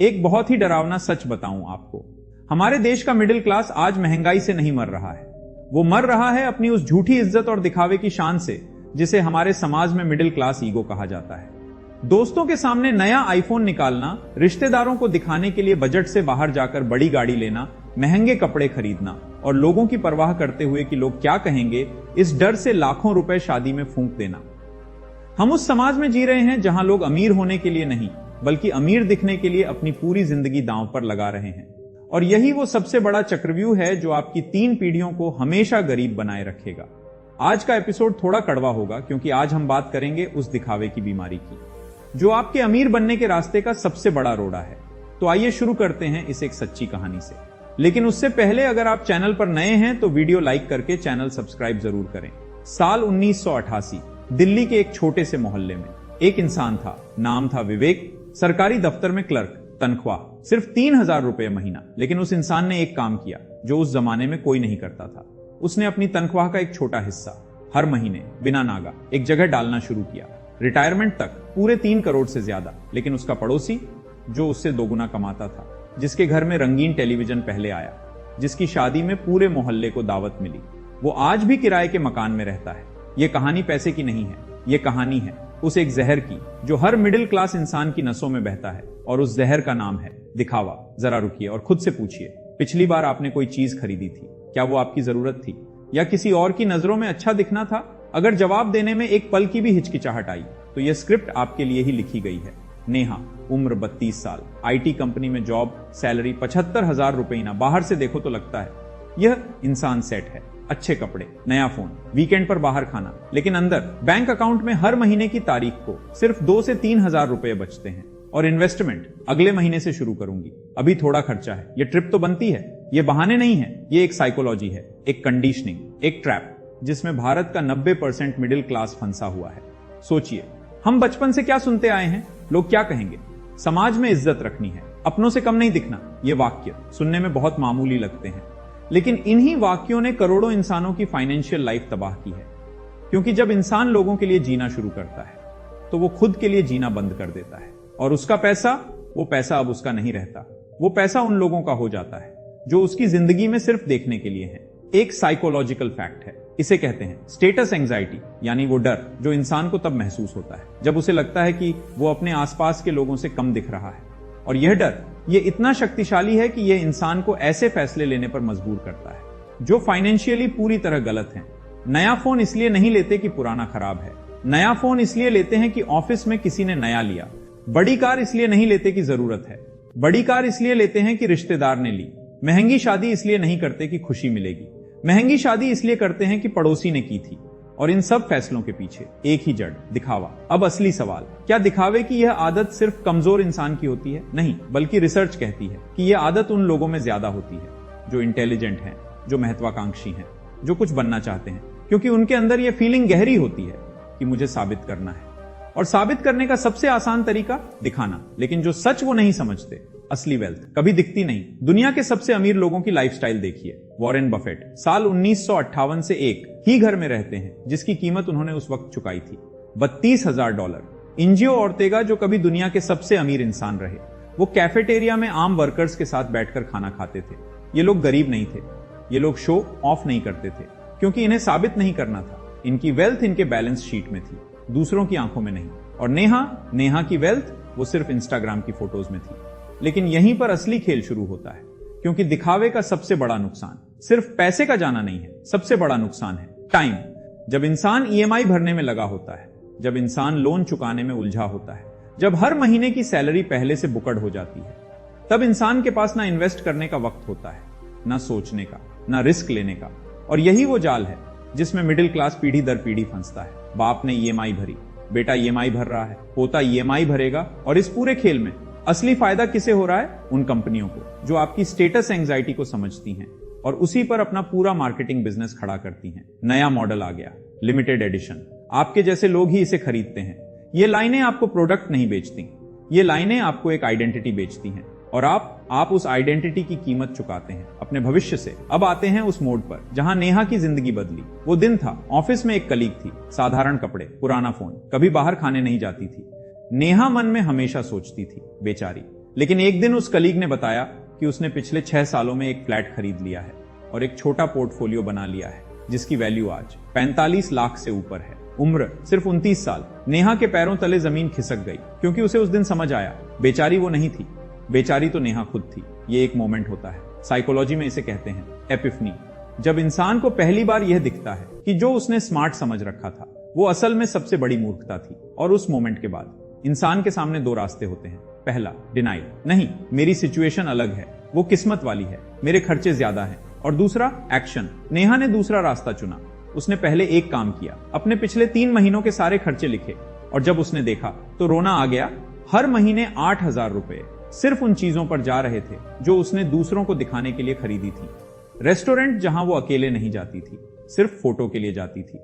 एक बहुत ही डरावना सच बताऊं आपको, हमारे देश का मिडिल क्लास आज महंगाई से नहीं मर रहा है। वो मर रहा है अपनी उस झूठी इज्जत और दिखावे की शान से जिसे हमारे समाज में मिडिल क्लास ईगो कहा जाता है। दोस्तों के सामने नया आईफोन निकालना, रिश्तेदारों को दिखाने के लिए बजट से बाहर जाकर बड़ी गाड़ी लेना, महंगे कपड़े खरीदना और लोगों की परवाह करते हुए कि लोग क्या कहेंगे, इस डर से लाखों रुपए शादी में फूंक देना। हम उस समाज में जी रहे हैं जहां लोग अमीर होने के लिए नहीं बल्कि अमीर दिखने के लिए अपनी पूरी जिंदगी दांव पर लगा रहे हैं। और यही वो सबसे बड़ा चक्रव्यूह है जो आपकी 3 पीढ़ियों को हमेशा गरीब बनाए रखेगा। आज का एपिसोड थोड़ा कड़वा होगा क्योंकि आज हम बात करेंगे उस दिखावे की बीमारी की जो आपके अमीर बनने के रास्ते का सबसे बड़ा रोड़ा है। तो आइए शुरू करते हैं इस एक सच्ची कहानी से। लेकिन उससे पहले अगर आप चैनल पर नए हैं तो वीडियो लाइक करके चैनल सब्सक्राइब जरूर करें। साल 1988, दिल्ली के एक छोटे से मोहल्ले में एक इंसान था। नाम था विवेक। सरकारी दफ्तर में क्लर्क, तनख्वाह सिर्फ 3000 रुपए महीना। लेकिन उस इंसान ने एक काम किया जो उस जमाने में कोई नहीं करता था। उसने अपनी तनख्वाह का एक छोटा हिस्सा हर महीने बिना नागा एक जगह डालना शुरू किया। रिटायरमेंट तक पूरे 3 करोड़ से ज्यादा। लेकिन उसका पड़ोसी जो उससे 2 गुना कमाता था, जिसके घर में रंगीन टेलीविजन पहले आया, जिसकी शादी में पूरे मोहल्ले को दावत मिली, वो आज भी किराए के मकान में रहता है। ये कहानी पैसे की नहीं है, ये कहानी है उस एक जहर की जो हर मिडिल क्लास इंसान की नसों में बहता है। और उस जहर का नाम है दिखावा। जरा रुकिए और खुद से पूछिए, पिछली बार आपने कोई चीज खरीदी थी, क्या वो आपकी जरूरत थी या किसी और की नजरों में अच्छा दिखना था? अगर जवाब देने में एक पल की भी हिचकिचाहट आई तो यह स्क्रिप्ट आपके लिए ही लिखी गई है। नेहा, उम्र 32 साल, आईटी कंपनी में जॉब, सैलरी 75,000 रुपए ना। बाहर से देखो तो लगता है यह इंसान सेट है, अच्छे कपड़े, नया फोन, वीकेंड पर बाहर खाना। लेकिन अंदर बैंक अकाउंट में हर महीने की तारीख को सिर्फ 2 से 3,000 रुपए बचते हैं। और इन्वेस्टमेंट अगले महीने से शुरू करूंगी, अभी थोड़ा खर्चा है। ये ट्रिप तो बनती है, ये बहाने नहीं है, ये एक साइकोलॉजी है, एक कंडीशनिंग, एक ट्रैप जिसमें भारत का 90% मिडिल क्लास फंसा हुआ है। सोचिए, हम बचपन से क्या सुनते आए हैं? लोग क्या कहेंगे? समाज में इज्जत रखनी है, अपनों से कम नहीं दिखना। ये वाक्य सुनने में बहुत मामूली लगते हैं, लेकिन इन्हीं वाक्यों ने करोड़ों इंसानों की फाइनेंशियल लाइफ तबाह की है। क्योंकि जब इंसान लोगों के लिए जीना शुरू करता है तो वो खुद के लिए जीना बंद कर देता है। और उसका पैसा, वो पैसा अब उसका नहीं रहता। वो पैसा उन लोगों का हो जाता है जो उसकी जिंदगी में सिर्फ देखने के लिए है। एक साइकोलॉजिकल फैक्ट है, इसे कहते हैं स्टेटस एंजाइटी, यानी वो डर जो इंसान को तब महसूस होता है जब उसे लगता है कि वो अपने आसपास के लोगों से कम दिख रहा है। और यह डर, ये इतना शक्तिशाली है कि यह इंसान को ऐसे फैसले लेने पर मजबूर करता है जो फाइनेंशियली पूरी तरह गलत हैं। नया फोन इसलिए नहीं लेते कि पुराना खराब है, नया फोन इसलिए लेते हैं कि ऑफिस में किसी ने नया लिया। बड़ी कार इसलिए नहीं लेते कि जरूरत है, बड़ी कार इसलिए लेते हैं कि रिश्तेदार ने ली। महंगी शादी इसलिए नहीं करते कि खुशी मिलेगी, महंगी शादी इसलिए करते हैं कि पड़ोसी ने की थी। और इन सब फैसलों के पीछे एक ही जड़, दिखावा। अब असली सवाल, क्या दिखावे की यह आदत सिर्फ कमजोर इंसान की होती है? नहीं, बल्कि रिसर्च कहती है कि यह आदत उन लोगों में ज्यादा होती है जो इंटेलिजेंट हैं, जो महत्वाकांक्षी हैं, जो कुछ बनना चाहते हैं। क्योंकि उनके अंदर यह फीलिंग गहरी होती है कि मुझे साबित करना है। और साबित करने का सबसे आसान तरीका दिखाना। लेकिन जो सच वो नहीं समझते, असली वेल्थ कभी दिखती नहीं। दुनिया के सबसे अमीर लोगों की लाइफस्टाइल देखिए। वॉरेन बफेट साल 1958 से एक ही घर में रहते हैं जिसकी कीमत उन्होंने उस वक्त चुकाई थी, $32,000। इंजियो ऑर्तेगा जो कभी दुनिया के सबसे अमीर इंसान रहे, वो कैफेटेरिया में आम वर्कर्स के साथ बैठकर खाना खाते थे। ये लोग गरीब नहीं थे, ये लोग शो ऑफ नहीं करते थे क्योंकि इन्हें साबित नहीं करना था। इनकी वेल्थ इनके बैलेंस शीट में थी, दूसरों की आंखों में नहीं। और नेहा की वेल्थ वो सिर्फ इंस्टाग्राम की फोटोज में थी। लेकिन यहीं पर असली खेल शुरू होता है, क्योंकि दिखावे का सबसे बड़ा नुकसान सिर्फ पैसे का जाना नहीं है, सबसे बड़ा नुकसान है टाइम। जब इंसान ईएमआई भरने में लगा होता है, जब इंसान लोन चुकाने में उलझा होता है, जब हर महीने की सैलरी पहले से बुकड हो जाती है, तब इंसान के पास ना इन्वेस्ट करने का वक्त होता है, ना सोचने का, ना रिस्क लेने का। और यही वो जाल है जिसमें मिडिल क्लास पीढ़ी दर पीढ़ी फंसता है। बाप ने ईएमआई भरी, बेटा ईएमआई भर रहा है, पोता ईएमआई भरेगा। और इस पूरे खेल में असली फायदा किसे हो रहा है? उन कंपनियों को जो आपकी स्टेटस एंजाइटी को समझती हैं और उसी पर अपना पूरा मार्केटिंग बिजनेस खड़ा करती हैं। नया मॉडल आ गया, लिमिटेड एडिशन, आपके जैसे लोग ही इसे खरीदते हैं। ये लाइनें आपको प्रोडक्ट नहीं बेचती, ये लाइनें आपको एक आइडेंटिटी बेचती हैं। और आप उस आइडेंटिटी की कीमत चुकाते हैं अपने भविष्य से। अब आते हैं उस मोड पर जहां नेहा की जिंदगी बदली। वो दिन था, ऑफिस में एक कलीग थी, साधारण कपड़े, पुराना फोन, कभी बाहर खाने नहीं जाती थी। नेहा मन में हमेशा सोचती थी, बेचारी, लेकिन एक दिन उस कलीग ने बताया कि उसने पिछले 6 सालों में एक फ्लैट खरीद लिया है और एक छोटा पोर्टफोलियो बना लिया है जिसकी वैल्यू आज 45 लाख से ऊपर है। उम्र सिर्फ 29 साल। नेहा के पैरों तले जमीन खिसक गई क्योंकि उसे उस दिन समझ आया बेचारी वो नहीं थी, बेचारी तो नेहा खुद थी। ये एक मोमेंट होता है, साइकोलॉजी में इसे कहते हैं एपिफनी, जब इंसान को पहली बार यह दिखता है कि जो उसने स्मार्ट समझ रखा था वो असल में सबसे बड़ी मूर्खता थी। और उस मोमेंट के बाद इंसान के सामने 2 रास्ते होते हैं। पहला, डिनाइल, नहीं मेरी सिचुएशन अलग है, वो किस्मत वाली है, मेरे खर्चे ज्यादा हैं। और दूसरा, एक्शन। नेहा ने दूसरा रास्ता चुना। उसने पहले एक काम किया, अपने पिछले 3 महीनों के सारे खर्चे लिखे और जब उसने देखा तो रोना आ गया। हर महीने 8,000 रुपए सिर्फ उन चीजों पर जा रहे थे जो उसने दूसरों को दिखाने के लिए खरीदी थी। रेस्टोरेंट जहां वो अकेले नहीं जाती थी, सिर्फ फोटो के लिए जाती थी।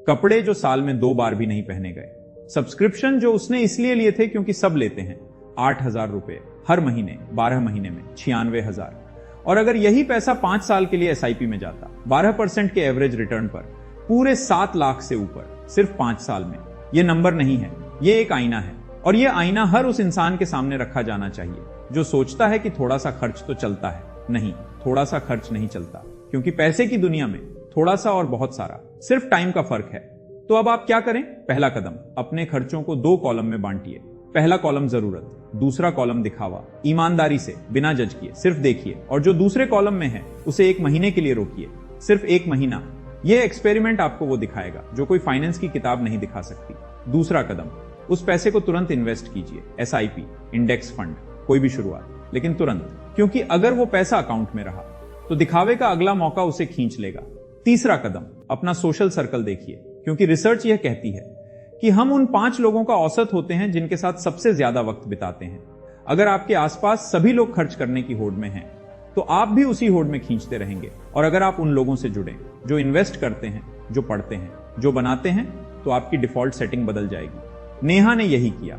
कपड़े जो साल में 2 बार भी नहीं पहने गए। सब्सक्रिप्शन जो उसने इसलिए लिए थे क्योंकि सब लेते हैं। 8,000 रुपए हर महीने, 12 महीने में 96,000। और अगर यही पैसा 5 साल के लिए SIP में जाता, 12% के एवरेज रिटर्न पर, पूरे 7 लाख से ऊपर सिर्फ 5 साल में। ये नंबर नहीं है, ये एक आईना है। और ये आईना हर उस इंसान के सामने रखा जाना चाहिए जो सोचता है कि थोड़ा सा खर्च तो चलता है। नहीं, थोड़ा सा खर्च नहीं चलता, क्योंकि पैसे की दुनिया में थोड़ा सा और बहुत सारा सिर्फ टाइम का फर्क है। तो अब आप क्या करें? पहला कदम, अपने खर्चों को 2 कॉलम में बांटिए। पहला कॉलम जरूरत, दूसरा कॉलम दिखावा। ईमानदारी से, बिना जज किए, सिर्फ देखिए। और जो दूसरे कॉलम में है उसे 1 महीने के लिए रोकिए, सिर्फ 1 महीना। यह एक्सपेरिमेंट आपको वो दिखाएगा जो कोई फाइनेंस की किताब नहीं दिखा सकती। दूसरा कदम, उस पैसे को तुरंत इन्वेस्ट कीजिए। SIP, इंडेक्स फंड, कोई भी शुरुआत, लेकिन तुरंत, क्योंकि अगर वो पैसा अकाउंट में रहा तो दिखावे का अगला मौका उसे खींच लेगा। तीसरा कदम, अपना सोशल सर्कल देखिए, क्योंकि रिसर्च यह कहती है कि हम उन 5 लोगों का औसत होते हैं जिनके साथ सबसे ज्यादा वक्त बिताते हैं। अगर आपके आसपास सभी लोग खर्च करने की होड़ में हैं, तो आप भी उसी होड़ में खींचते रहेंगे। और अगर आप उन लोगों से जुड़े जो इन्वेस्ट करते हैं, जो पढ़ते हैं, जो बनाते हैं, तो आपकी डिफॉल्ट सेटिंग बदल जाएगी। नेहा ने यही किया।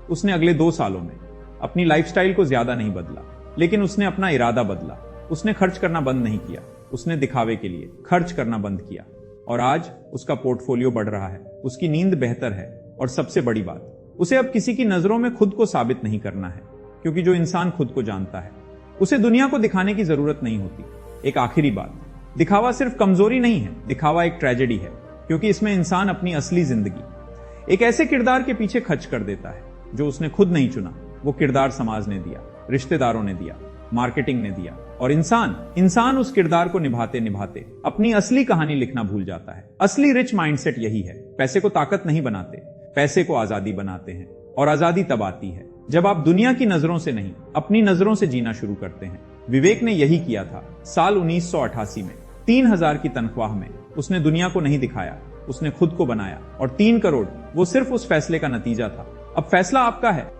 उसने अगले 2 सालों में अपनी लाइफस्टाइल को ज्यादा नहीं बदला, लेकिन उसने अपना इरादा बदला। उसने खर्च करना बंद नहीं किया, उसने दिखावे के लिए खर्च करना बंद किया। और आज उसका पोर्टफोलियो बढ़ रहा है, उसकी नींद बेहतर है, और सबसे बड़ी बात, उसे अब किसी की नजरों में खुद को साबित नहीं करना है, क्योंकि जो इंसान खुद को जानता है उसे दुनिया को दिखाने की जरूरत नहीं होती। एक आखिरी बात, दिखावा सिर्फ कमजोरी नहीं है, दिखावा एक ट्रेजेडी है, क्योंकि इसमें इंसान अपनी असली जिंदगी एक ऐसे किरदार के पीछे खर्च कर देता है जो उसने खुद नहीं चुना। वो किरदार समाज ने दिया, रिश्तेदारों ने दिया, मार्केटिंग ने दिया, और इंसान उस किरदार को निभाते निभाते अपनी असली कहानी लिखना भूल जाता है। असली रिच माइंडसेट यही है। पैसे को ताकत नहीं बनाते, पैसे को आजादी बनाते हैं। और आजादी तब आती है जब आप दुनिया की नजरों से नहीं, अपनी नजरों से जीना शुरू करते हैं। विवेक ने यही किया था। साल 1988 में 3,000 की तनख्वाह में उसने दुनिया को नहीं दिखाया, उसने खुद को बनाया। और 3 करोड़ वो सिर्फ उस फैसले का नतीजा था। अब फैसला आपका है।